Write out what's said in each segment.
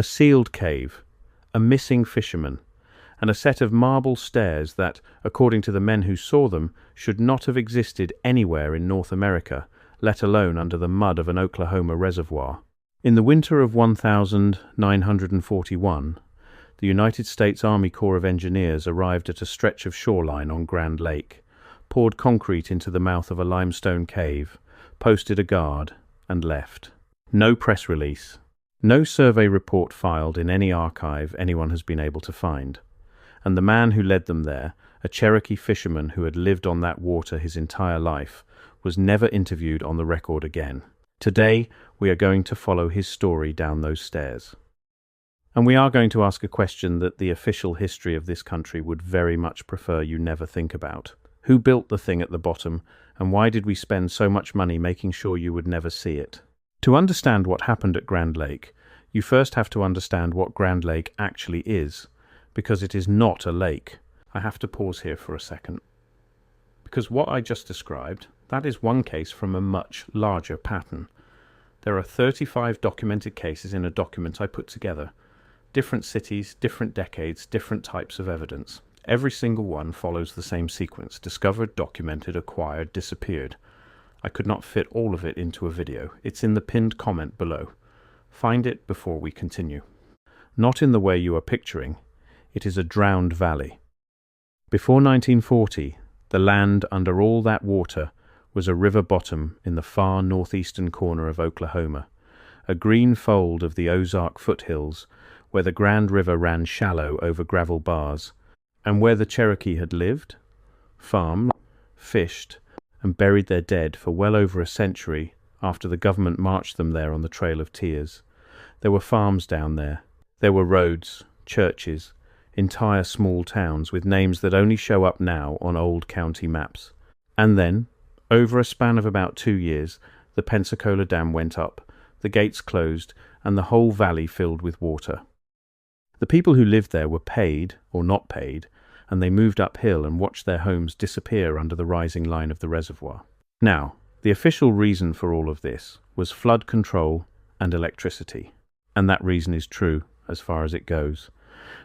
a sealed cave, a missing fisherman, and a set of marble stairs that, according to the men who saw them, should not have existed anywhere in North America, let alone under the mud of an Oklahoma reservoir. In the winter of 1941, the United States Army Corps of Engineers arrived at a stretch of shoreline on Grand Lake, poured concrete into the mouth of a limestone cave, posted a guard, and left. No press release, no survey report filed in any archive anyone has been able to find. And the man who led them there, a Cherokee fisherman who had lived on that water his entire life, was never interviewed on the record again. Today, we are going to follow his story down those stairs. And we are going to ask a question that the official history of this country would very much prefer you never think about. Who built the thing at the bottom, and why did we spend so much money making sure you would never see it? To understand what happened at Grand Lake, you first have to understand what Grand Lake actually is, because it is not a lake. I have to pause here for a second. Because what I just described, that is one case from a much larger pattern. There are 35 documented cases in a document I put together. Different cities, different decades, different types of evidence. Every single one follows the same sequence: discovered, documented, acquired, disappeared. I could not fit all of it into a video. It's in the pinned comment below. Find it before we continue. Not in the way you are picturing. It is a drowned valley. Before 1940, the land under all that water was a river bottom in the far northeastern corner of Oklahoma, a green fold of the Ozark foothills where the Grand River ran shallow over gravel bars, and where the Cherokee had lived, farmed, fished, and buried their dead for well over a century after the government marched them there on the Trail of Tears. There were farms down there. There were roads, churches, entire small towns with names that only show up now on old county maps. And then, over a span of about 2 years, the Pensacola Dam went up, the gates closed, and the whole valley filled with water. The people who lived there were paid, or not paid, and they moved uphill and watched their homes disappear under the rising line of the reservoir. Now, the official reason for all of this was flood control and electricity, and that reason is true as far as it goes.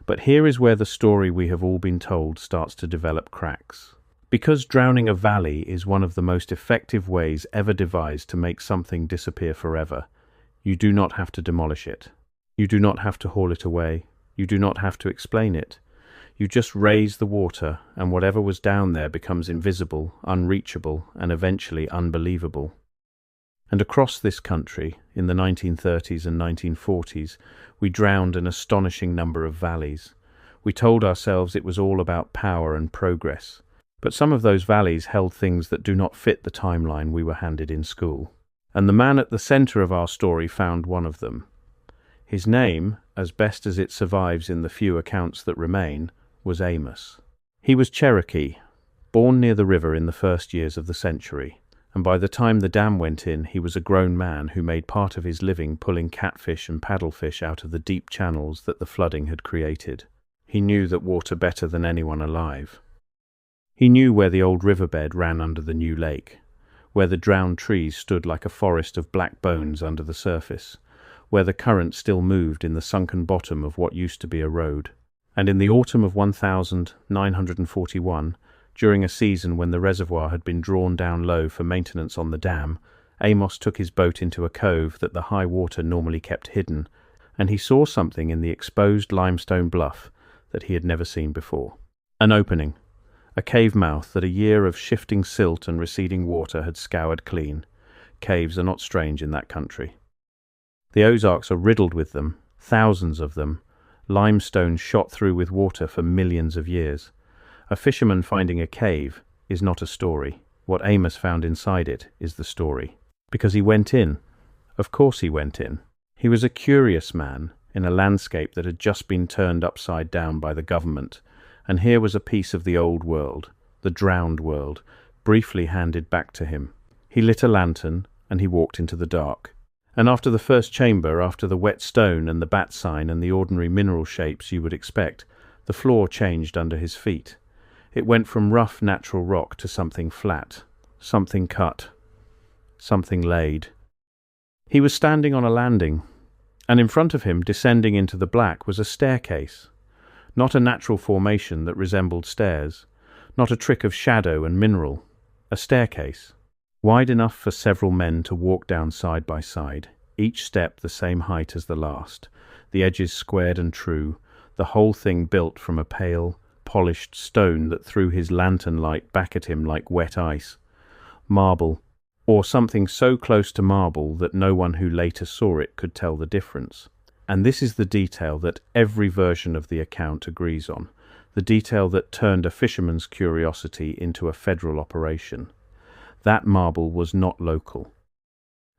But here is where the story we have all been told starts to develop cracks. Because drowning a valley is one of the most effective ways ever devised to make something disappear forever, you do not have to demolish it. You do not have to haul it away. You do not have to explain it. You just raise the water, and whatever was down there becomes invisible, unreachable, and eventually unbelievable. And across this country, in the 1930s and 1940s, we drowned an astonishing number of valleys. We told ourselves it was all about power and progress. But some of those valleys held things that do not fit the timeline we were handed in school. And the man at the center of our story found one of them. His name, as best as it survives in the few accounts that remain, was Amos. He was Cherokee, born near the river in the first years of the century, and by the time the dam went in, he was a grown man who made part of his living pulling catfish and paddlefish out of the deep channels that the flooding had created. He knew that water better than anyone alive. He knew where the old riverbed ran under the new lake, where the drowned trees stood like a forest of black bones under the surface, where the current still moved in the sunken bottom of what used to be a road. And in the autumn of 1941, during a season when the reservoir had been drawn down low for maintenance on the dam, Amos took his boat into a cove that the high water normally kept hidden, and he saw something in the exposed limestone bluff that he had never seen before. An opening, a cave mouth that a year of shifting silt and receding water had scoured clean. Caves are not strange in that country. The Ozarks are riddled with them, thousands of them, limestone shot through with water for millions of years. A fisherman finding a cave is not a story. What Amos found inside it is the story. Because he went in. Of course he went in. He was a curious man in a landscape that had just been turned upside down by the government, and here was a piece of the old world, the drowned world, briefly handed back to him. He lit a lantern, and he walked into the dark. And after the first chamber, after the wet stone and the bat sign and the ordinary mineral shapes you would expect, the floor changed under his feet. It went from rough natural rock to something flat, something cut, something laid. He was standing on a landing, And in front of him, descending into the black, was a staircase. Not a natural formation that resembled stairs, not a trick of shadow and mineral. A staircase, wide enough for several men to walk down side by side, each step the same height as the last, the edges squared and true, the whole thing built from a pale, polished stone that threw his lantern light back at him like wet ice. Marble, or something so close to marble that no one who later saw it could tell the difference. And this is the detail that every version of the account agrees on, the detail that turned a fisherman's curiosity into a federal operation. That marble was not local.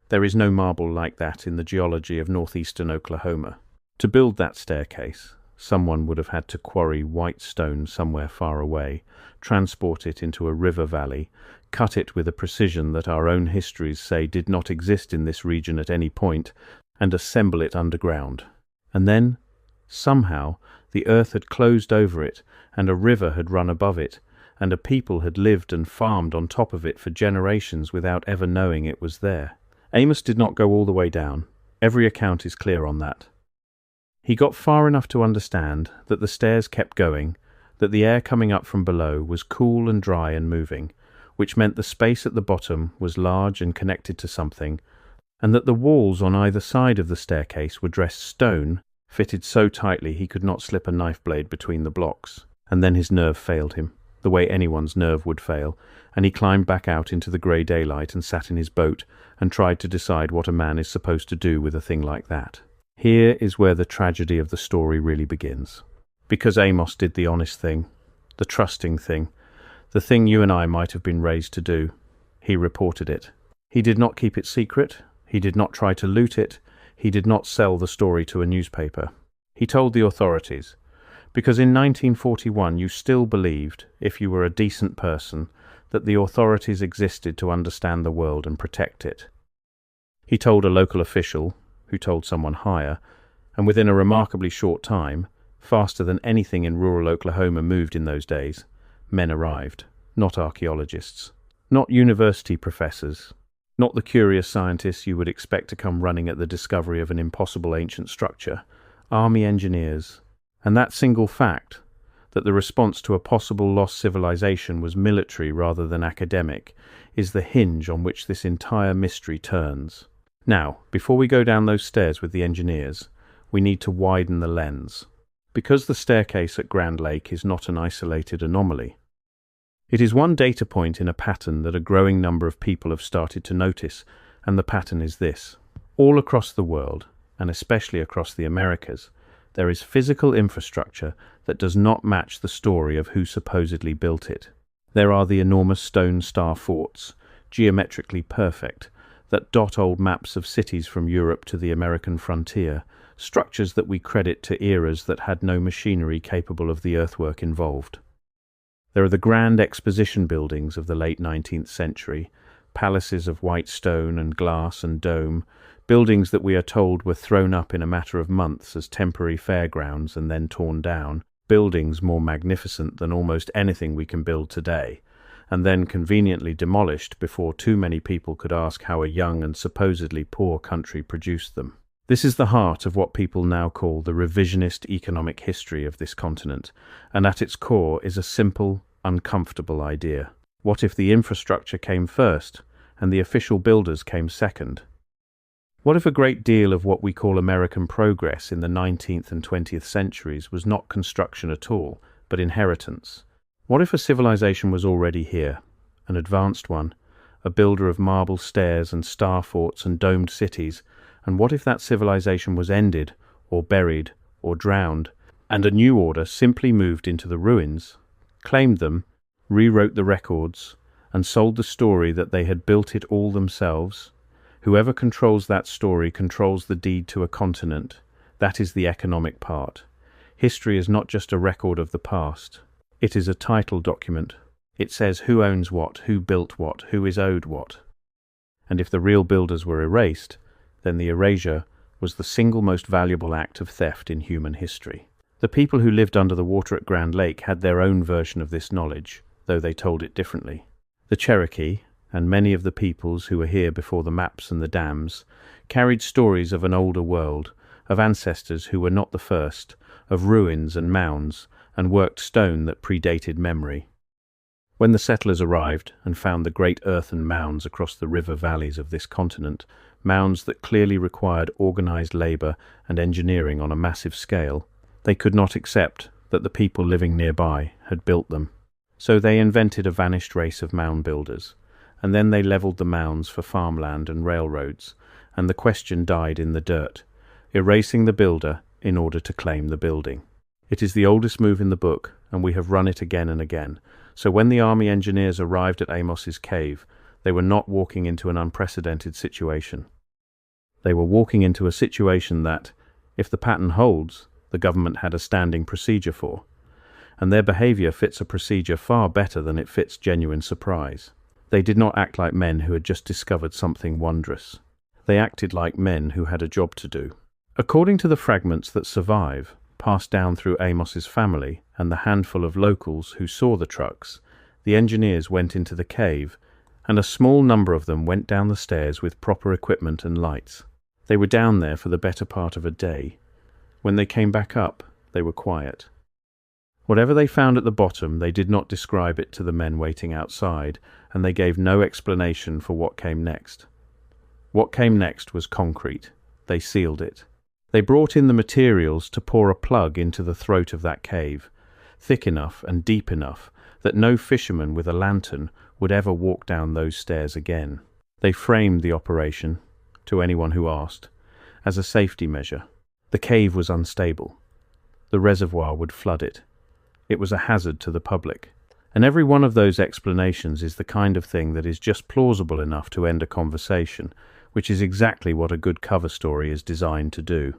There is no marble like that in the geology of northeastern Oklahoma. To build that staircase, someone would have had to quarry white stone somewhere far away, transport it into a river valley, cut it with a precision that our own histories say did not exist in this region at any point, and assemble it underground. And then, somehow, the earth had closed over it, and a river had run above it, and a people had lived and farmed on top of it for generations without ever knowing it was there. Amos did not go all the way down. Every account is clear on that. He got far enough to understand that the stairs kept going, that the air coming up from below was cool and dry and moving, which meant the space at the bottom was large and connected to something, and that the walls on either side of the staircase were dressed stone, fitted so tightly he could not slip a knife blade between the blocks. And then his nerve failed him, the way anyone's nerve would fail, and he climbed back out into the grey daylight and sat in his boat and tried to decide what a man is supposed to do with a thing like that. Here is where the tragedy of the story really begins. Because Amos did the honest thing, the trusting thing, the thing you and I might have been raised to do. He reported it. He did not keep it secret. He did not try to loot it. He did not sell the story to a newspaper. He told the authorities. Because in 1941 you still believed, if you were a decent person, that the authorities existed to understand the world and protect it. He told a local official, who told someone higher, and within a remarkably short time, faster than anything in rural Oklahoma moved in those days, men arrived, not archaeologists, not university professors, not the curious scientists you would expect to come running at the discovery of an impossible ancient structure, army engineers. And that single fact, that the response to a possible lost civilization was military rather than academic, is the hinge on which this entire mystery turns. Now, before we go down those stairs with the engineers, we need to widen the lens. Because the staircase at Grand Lake is not an isolated anomaly. It is one data point in a pattern that a growing number of people have started to notice, and the pattern is this. All across the world, and especially across the Americas, there is physical infrastructure that does not match the story of who supposedly built it. There are the enormous stone star forts, geometrically perfect, that dot old maps of cities from Europe to the American frontier, structures that we credit to eras that had no machinery capable of the earthwork involved. There are the grand exposition buildings of the late 19th century, palaces of white stone and glass and dome, buildings that we are told were thrown up in a matter of months as temporary fairgrounds and then torn down, buildings more magnificent than almost anything we can build today, and then conveniently demolished before too many people could ask how a young and supposedly poor country produced them. This is the heart of what people now call the revisionist economic history of this continent, and at its core is a simple, uncomfortable idea. What if the infrastructure came first, and the official builders came second? What if a great deal of what we call American progress in the 19th and 20th centuries was not construction at all, but inheritance? What if a civilization was already here, an advanced one, a builder of marble stairs and star forts and domed cities, and what if that civilization was ended, or buried, or drowned, and a new order simply moved into the ruins, claimed them, rewrote the records, and sold the story that they had built it all themselves? Whoever controls that story controls the deed to a continent. That is the economic part. History is not just a record of the past. It is a title document. It says who owns what, who built what, who is owed what. And if the real builders were erased, then the erasure was the single most valuable act of theft in human history. The people who lived under the water at Grand Lake had their own version of this knowledge, though they told it differently. The Cherokee, and many of the peoples who were here before the maps and the dams, carried stories of an older world, of ancestors who were not the first, of ruins and mounds, and worked stone that predated memory. When the settlers arrived and found the great earthen mounds across the river valleys of this continent, mounds that clearly required organized labor and engineering on a massive scale, they could not accept that the people living nearby had built them. So they invented a vanished race of mound builders, and then they leveled the mounds for farmland and railroads, and the question died in the dirt, erasing the builder in order to claim the building. It is the oldest move in the book, and we have run it again and again. So when the army engineers arrived at Amos's cave, they were not walking into an unprecedented situation. They were walking into a situation that, if the pattern holds, the government had a standing procedure for, and their behavior fits a procedure far better than it fits genuine surprise. They did not act like men who had just discovered something wondrous. They acted like men who had a job to do. According to the fragments that survive, passed down through Amos's family and the handful of locals who saw the trucks, the engineers went into the cave, and a small number of them went down the stairs with proper equipment and lights. They were down there for the better part of a day. When they came back up, they were quiet. Whatever they found at the bottom, they did not describe it to the men waiting outside, and they gave no explanation for what came next. What came next was concrete. They sealed it. They brought in the materials to pour a plug into the throat of that cave, thick enough and deep enough that no fisherman with a lantern would ever walk down those stairs again. They framed the operation, to anyone who asked, as a safety measure. The cave was unstable. The reservoir would flood it. It was a hazard to the public. And every one of those explanations is the kind of thing that is just plausible enough to end a conversation, which is exactly what a good cover story is designed to do.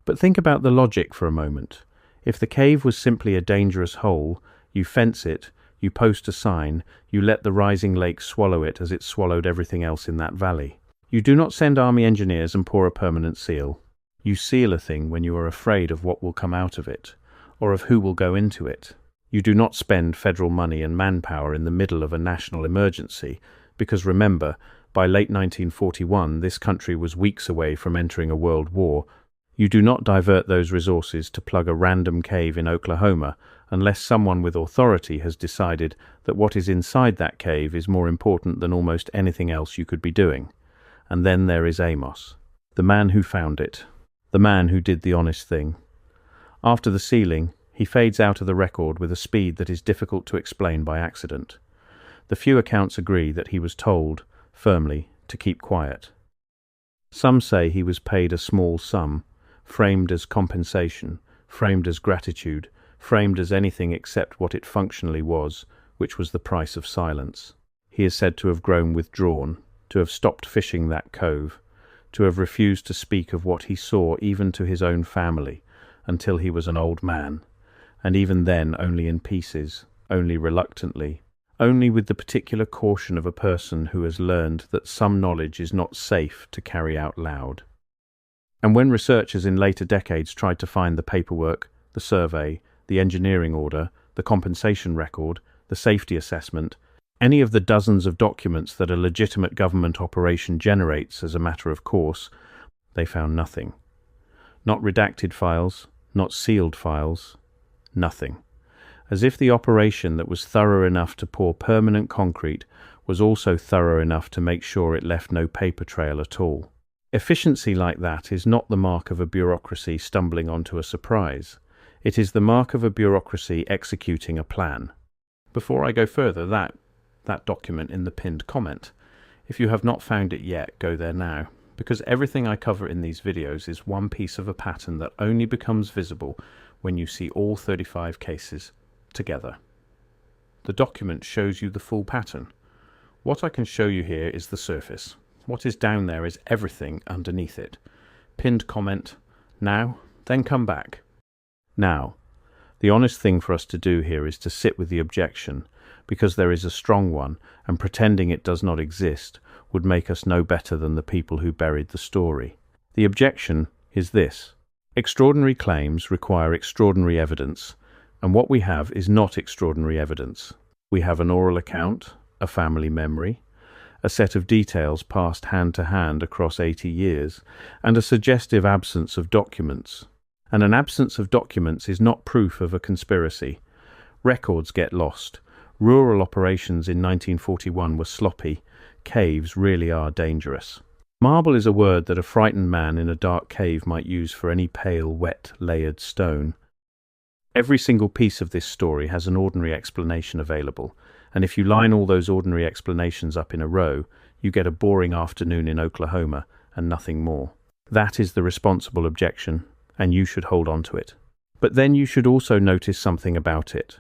But think about the logic for a moment. If the cave was simply a dangerous hole, you fence it, you post a sign, you let the rising lake swallow it as it swallowed everything else in that valley. You do not send army engineers and pour a permanent seal. You seal a thing when you are afraid of what will come out of it, or of who will go into it. You do not spend federal money and manpower in the middle of a national emergency, because remember, by late 1941 this country was weeks away from entering a world war. You do not divert those resources to plug a random cave in Oklahoma unless someone with authority has decided that what is inside that cave is more important than almost anything else you could be doing. And then there is Amos, the man who found it, the man who did the honest thing. After the sealing, he fades out of the record with a speed that is difficult to explain by accident. The few accounts agree that he was told, firmly, to keep quiet. Some say he was paid a small sum, framed as compensation, framed as gratitude, framed as anything except what it functionally was, which was the price of silence. He is said to have grown withdrawn, to have stopped fishing that cove, to have refused to speak of what he saw even to his own family, until he was an old man, and even then only in pieces, only reluctantly, only with the particular caution of a person who has learned that some knowledge is not safe to carry out loud. And when researchers in later decades tried to find the paperwork, the survey, the engineering order, the compensation record, the safety assessment, any of the dozens of documents that a legitimate government operation generates as a matter of course, they found nothing. Not redacted files, not sealed files, nothing. As if the operation that was thorough enough to pour permanent concrete was also thorough enough to make sure it left no paper trail at all. Efficiency like that is not the mark of a bureaucracy stumbling onto a surprise. It is the mark of a bureaucracy executing a plan. Before I go further, that document in the pinned comment. If you have not found it yet, go there now, because everything I cover in these videos is one piece of a pattern that only becomes visible when you see all 35 cases together. The document shows you the full pattern. What I can show you here is the surface. What is down there is everything underneath it. Pinned comment, now, then come back. Now, the honest thing for us to do here is to sit with the objection, because there is a strong one, and pretending it does not exist would make us no better than the people who buried the story. The objection is this: extraordinary claims require extraordinary evidence, and what we have is not extraordinary evidence. We have an oral account, a family memory, a set of details passed hand to hand across 80 years, and a suggestive absence of documents. And an absence of documents is not proof of a conspiracy. Records get lost. Rural operations in 1941 were sloppy. Caves really are dangerous. Marble is a word that a frightened man in a dark cave might use for any pale, wet, layered stone. Every single piece of this story has an ordinary explanation available, and if you line all those ordinary explanations up in a row, you get a boring afternoon in Oklahoma and nothing more. That is the responsible objection, and you should hold on to it. But then you should also notice something about it.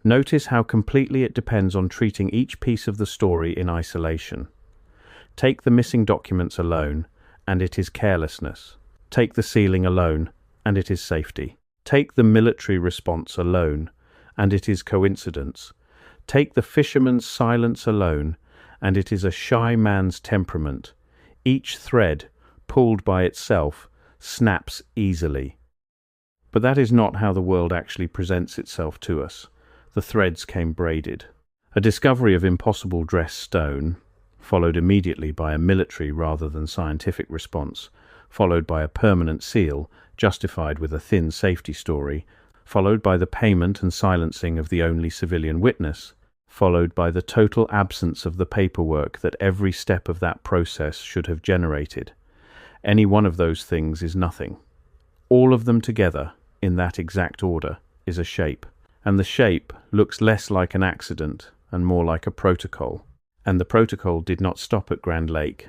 Notice how completely it depends on treating each piece of the story in isolation. Take the missing documents alone, and it is carelessness. Take the ceiling alone, and it is safety. Take the military response alone, and it is coincidence. Take the fisherman's silence alone, and it is a shy man's temperament. Each thread, pulled by itself, snaps easily. But that is not how the world actually presents itself to us. The threads came braided. A discovery of impossible dressed stone, followed immediately by a military rather than scientific response, followed by a permanent seal, justified with a thin safety story, followed by the payment and silencing of the only civilian witness, followed by the total absence of the paperwork that every step of that process should have generated. Any one of those things is nothing. All of them together, in that exact order, is a shape. And the shape looks less like an accident and more like a protocol. And the protocol did not stop at Grand Lake.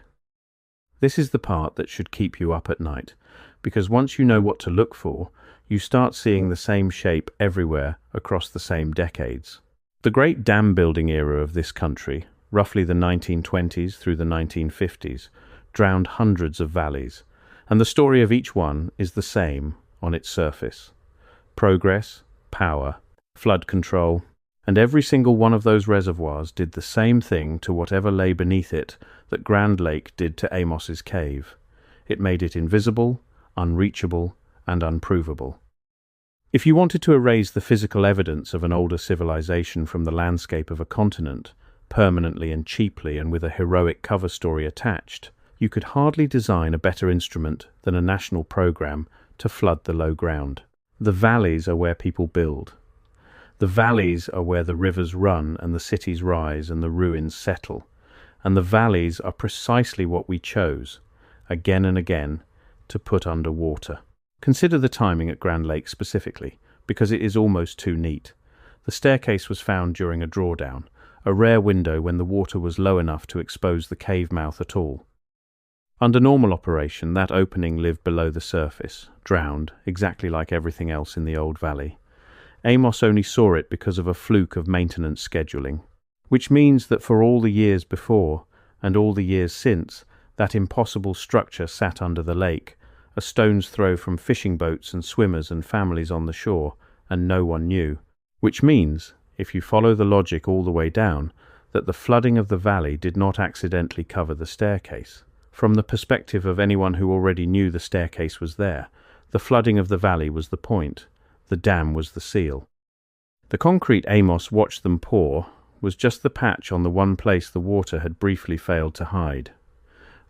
This is the part that should keep you up at night, because once you know what to look for, you start seeing the same shape everywhere across the same decades. The great dam building era of this country, roughly the 1920s through the 1950s, drowned hundreds of valleys, and the story of each one is the same on its surface. Progress, power, flood control, and every single one of those reservoirs did the same thing to whatever lay beneath it that Grand Lake did to Amos's cave. It made it invisible, unreachable, and unprovable. If you wanted to erase the physical evidence of an older civilization from the landscape of a continent, permanently and cheaply and with a heroic cover story attached, you could hardly design a better instrument than a national program to flood the low ground. The valleys are where people build. The valleys are where the rivers run and the cities rise and the ruins settle. And the valleys are precisely what we chose, again and again, to put under water. Consider the timing at Grand Lake specifically, because it is almost too neat. The staircase was found during a drawdown, a rare window when the water was low enough to expose the cave mouth at all. Under normal operation, that opening lived below the surface, drowned, exactly like everything else in the old valley. Amos only saw it because of a fluke of maintenance scheduling, which means that for all the years before, and all the years since, that impossible structure sat under the lake, a stone's throw from fishing boats and swimmers and families on the shore, and no one knew. Which means, if you follow the logic all the way down, that the flooding of the valley did not accidentally cover the staircase. From the perspective of anyone who already knew the staircase was there, the flooding of the valley was the point. The dam was the seal. The concrete Amos watched them pour was just the patch on the one place the water had briefly failed to hide.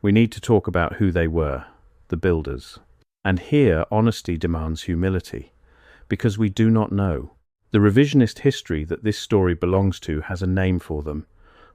We need to talk about who they were, the builders. And here honesty demands humility, because we do not know. The revisionist history that this story belongs to has a name for them,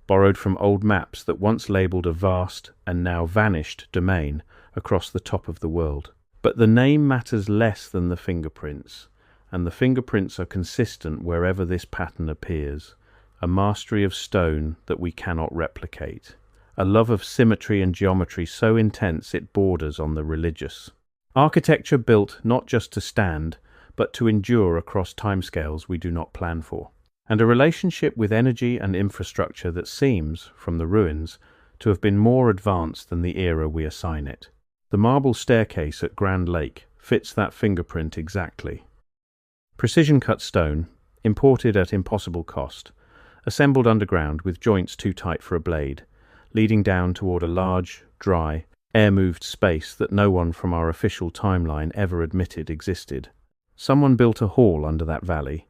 borrowed from old maps that once labelled a vast and now vanished domain across the top of the world. But the name matters less than the fingerprints, and the fingerprints are consistent wherever this pattern appears. A mastery of stone that we cannot replicate. A love of symmetry and geometry so intense it borders on the religious. Architecture built not just to stand, but to endure across timescales we do not plan for. And a relationship with energy and infrastructure that seems, from the ruins, to have been more advanced than the era we assign it. The marble staircase at Grand Lake fits that fingerprint exactly. Precision-cut stone, imported at impossible cost, assembled underground with joints too tight for a blade, leading down toward a large, dry, air-moved space that no one from our official timeline ever admitted existed. Someone built a hall under that valley,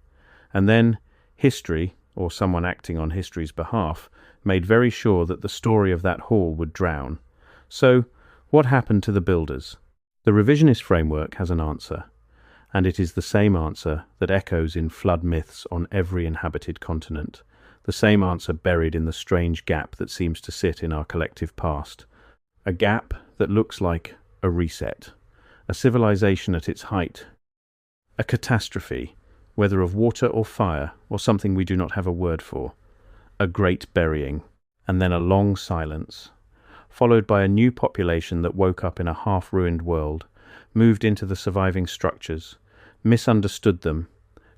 and then history, or someone acting on history's behalf, made very sure that the story of that hall would drown. So, what happened to the builders? The revisionist framework has an answer, and it is the same answer that echoes in flood myths on every inhabited continent, the same answer buried in the strange gap that seems to sit in our collective past, a gap that looks like a reset, a civilization at its height, a catastrophe, whether of water or fire or something we do not have a word for, a great burying, and then a long silence, followed by a new population that woke up in a half-ruined world, moved into the surviving structures, misunderstood them,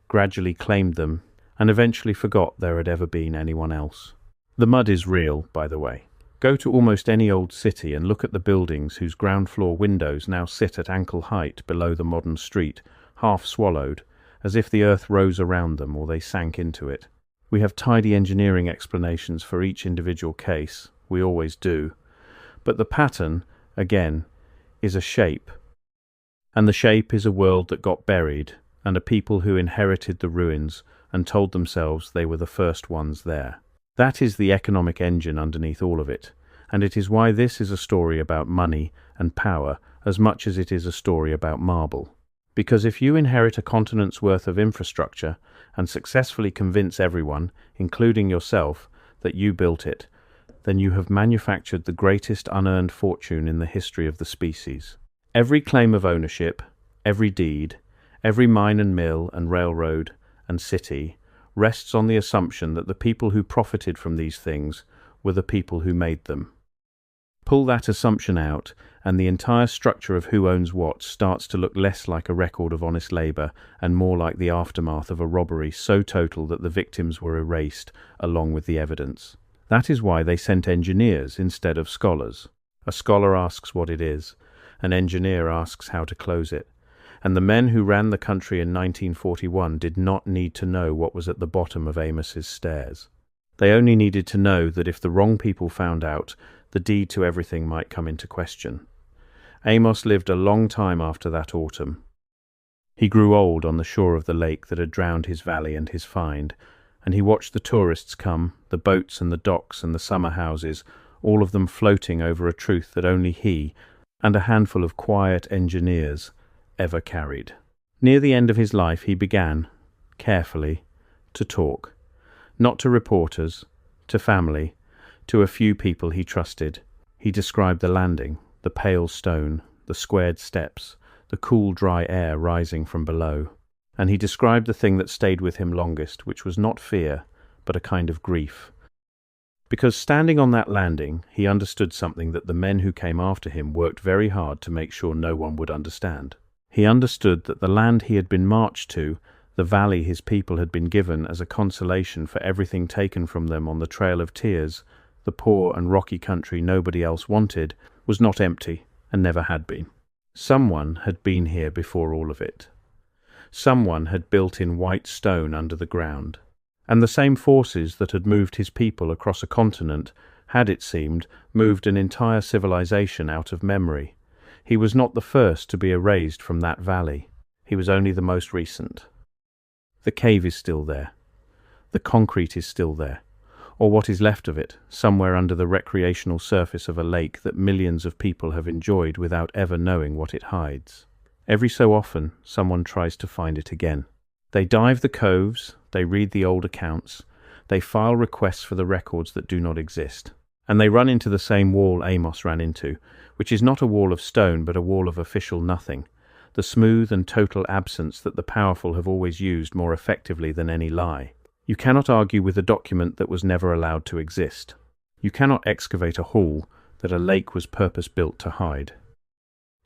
gradually claimed them, and eventually forgot there had ever been anyone else. The mud is real, by the way. Go to almost any old city and look at the buildings whose ground floor windows now sit at ankle height below the modern street, half swallowed, as if the earth rose around them or they sank into it. We have tidy engineering explanations for each individual case, we always do, but the pattern, again, is a shape. And the shape is a world that got buried, and a people who inherited the ruins and told themselves they were the first ones there. That is the economic engine underneath all of it, and it is why this is a story about money and power as much as it is a story about marble. Because if you inherit a continent's worth of infrastructure and successfully convince everyone, including yourself, that you built it, then you have manufactured the greatest unearned fortune in the history of the species. Every claim of ownership, every deed, every mine and mill and railroad and city rests on the assumption that the people who profited from these things were the people who made them. Pull that assumption out, and the entire structure of who owns what starts to look less like a record of honest labor and more like the aftermath of a robbery so total that the victims were erased along with the evidence. That is why they sent engineers instead of scholars. A scholar asks what it is, an engineer asks how to close it. And the men who ran the country in 1941 did not need to know what was at the bottom of Amos's stairs. They only needed to know that if the wrong people found out, the deed to everything might come into question. Amos lived a long time after that autumn. He grew old on the shore of the lake that had drowned his valley and his find, and he watched the tourists come, the boats and the docks and the summer houses, all of them floating over a truth that only he, and a handful of quiet engineers, ever carried. Near the end of his life he began, carefully, to talk, not to reporters, to family, to a few people he trusted. He described the landing, the pale stone, the squared steps, the cool dry air rising from below, and he described the thing that stayed with him longest, which was not fear, but a kind of grief. Because standing on that landing, he understood something that the men who came after him worked very hard to make sure no one would understand. He understood that the land he had been marched to, the valley his people had been given as a consolation for everything taken from them on the Trail of Tears, the poor and rocky country nobody else wanted, was not empty and never had been. Someone had been here before all of it. Someone had built in white stone under the ground. And the same forces that had moved his people across a continent had, it seemed, moved an entire civilization out of memory. He was not the first to be erased from that valley. He was only the most recent. The cave is still there. The concrete is still there, or what is left of it, somewhere under the recreational surface of a lake that millions of people have enjoyed without ever knowing what it hides. Every so often, someone tries to find it again. They dive the coves, they read the old accounts, they file requests for the records that do not exist, and they run into the same wall Amos ran into, which is not a wall of stone but a wall of official nothing, the smooth and total absence that the powerful have always used more effectively than any lie. You cannot argue with a document that was never allowed to exist. You cannot excavate a hall that a lake was purpose-built to hide.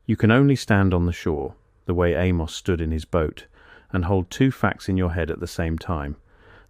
You can only stand on the shore, the way Amos stood in his boat, and hold two facts in your head at the same time,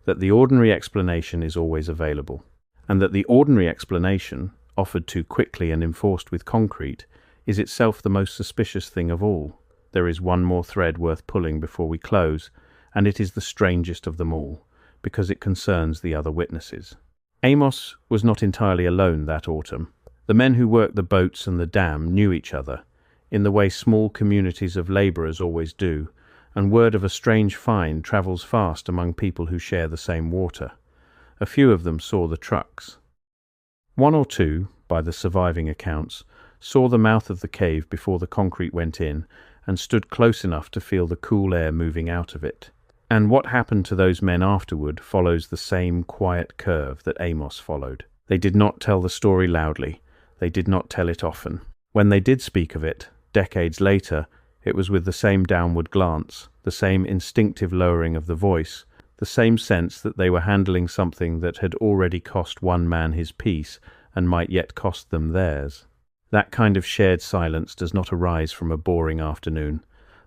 that the ordinary explanation is always available, and that the ordinary explanation, offered too quickly and enforced with concrete, is itself the most suspicious thing of all. There is one more thread worth pulling before we close, and it is the strangest of them all, because it concerns the other witnesses. Amos was not entirely alone that autumn. The men who worked the boats and the dam knew each other, in the way small communities of labourers always do, and word of a strange find travels fast among people who share the same water. A few of them saw the trucks. One or two, by the surviving accounts, saw the mouth of the cave before the concrete went in and stood close enough to feel the cool air moving out of it. And what happened to those men afterward follows the same quiet curve that Amos followed. They did not tell the story loudly. They did not tell it often. When they did speak of it, decades later, it was with the same downward glance, the same instinctive lowering of the voice, the same sense that they were handling something that had already cost one man his peace and might yet cost them theirs. That kind of shared silence does not arise from a boring afternoon.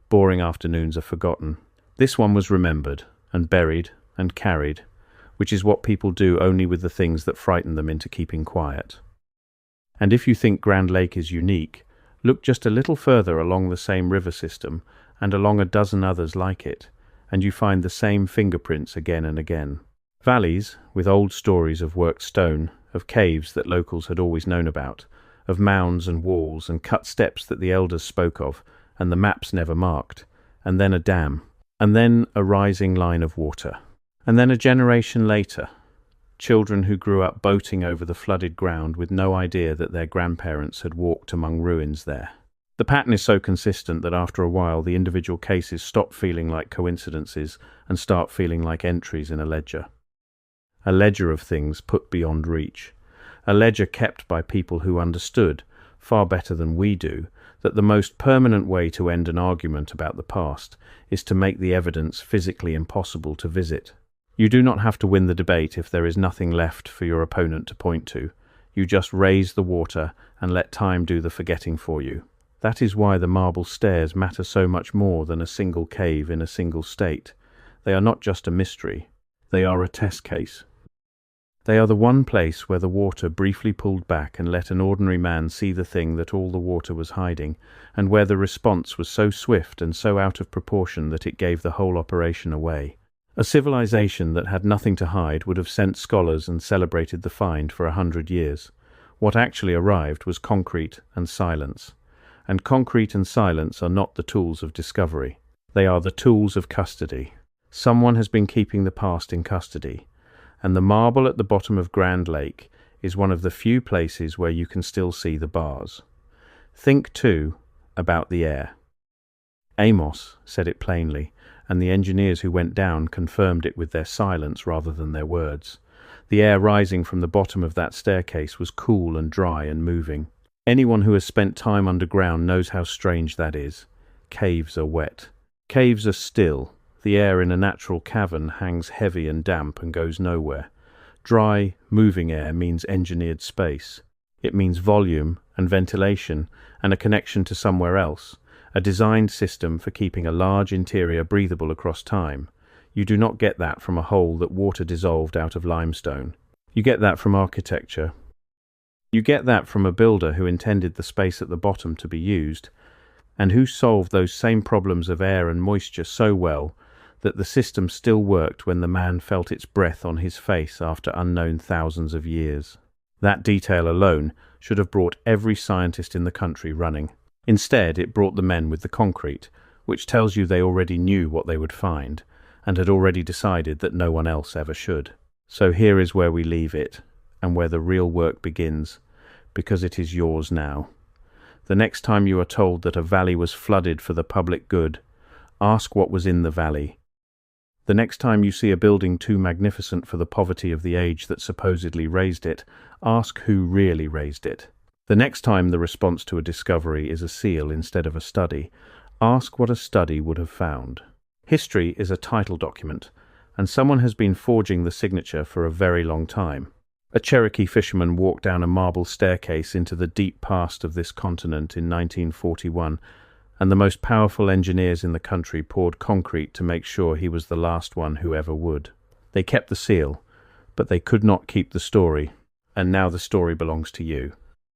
Boring afternoons are forgotten. This one was remembered, and buried, and carried, which is what people do only with the things that frighten them into keeping quiet. And if you think Grand Lake is unique, look just a little further along the same river system, and along a dozen others like it, and you find the same fingerprints again and again. Valleys, with old stories of worked stone, of caves that locals had always known about, of mounds and walls and cut steps that the elders spoke of, and the maps never marked, and then a dam, and then a rising line of water. And then a generation later, children who grew up boating over the flooded ground with no idea that their grandparents had walked among ruins there. The pattern is so consistent that after a while the individual cases stop feeling like coincidences and start feeling like entries in a ledger. A ledger of things put beyond reach. A ledger kept by people who understood, far better than we do, that the most permanent way to end an argument about the past is to make the evidence physically impossible to visit. You do not have to win the debate if there is nothing left for your opponent to point to. You just raise the water and let time do the forgetting for you. That is why the marble stairs matter so much more than a single cave in a single state. They are not just a mystery. They are a test case. They are the one place where the water briefly pulled back and let an ordinary man see the thing that all the water was hiding, and where the response was so swift and so out of proportion that it gave the whole operation away. A civilization that had nothing to hide would have sent scholars and celebrated the find for 100 years. What actually arrived was concrete and silence. And concrete and silence are not the tools of discovery. They are the tools of custody. Someone has been keeping the past in custody. And the marble at the bottom of Grand Lake is one of the few places where you can still see the bars. Think, too, about the air. Amos said it plainly, and the engineers who went down confirmed it with their silence rather than their words. The air rising from the bottom of that staircase was cool and dry and moving. Anyone who has spent time underground knows how strange that is. Caves are wet. Caves are still. The air in a natural cavern hangs heavy and damp and goes nowhere. Dry, moving air means engineered space. It means volume and ventilation and a connection to somewhere else, a designed system for keeping a large interior breathable across time. You do not get that from a hole that water dissolved out of limestone. You get that from architecture. You get that from a builder who intended the space at the bottom to be used, and who solved those same problems of air and moisture so well that the system still worked when the man felt its breath on his face after unknown thousands of years. That detail alone should have brought every scientist in the country running. Instead, it brought the men with the concrete, which tells you they already knew what they would find, and had already decided that no one else ever should. So here is where we leave it, and where the real work begins, because it is yours now. The next time you are told that a valley was flooded for the public good, ask what was in the valley. The next time you see a building too magnificent for the poverty of the age that supposedly raised it, ask who really raised it. The next time the response to a discovery is a seal instead of a study, ask what a study would have found. History is a title document, and someone has been forging the signature for a very long time. A Cherokee fisherman walked down a marble staircase into the deep past of this continent in 1941, and the most powerful engineers in the country poured concrete to make sure he was the last one who ever would. They kept the seal, but they could not keep the story, and now the story belongs to you.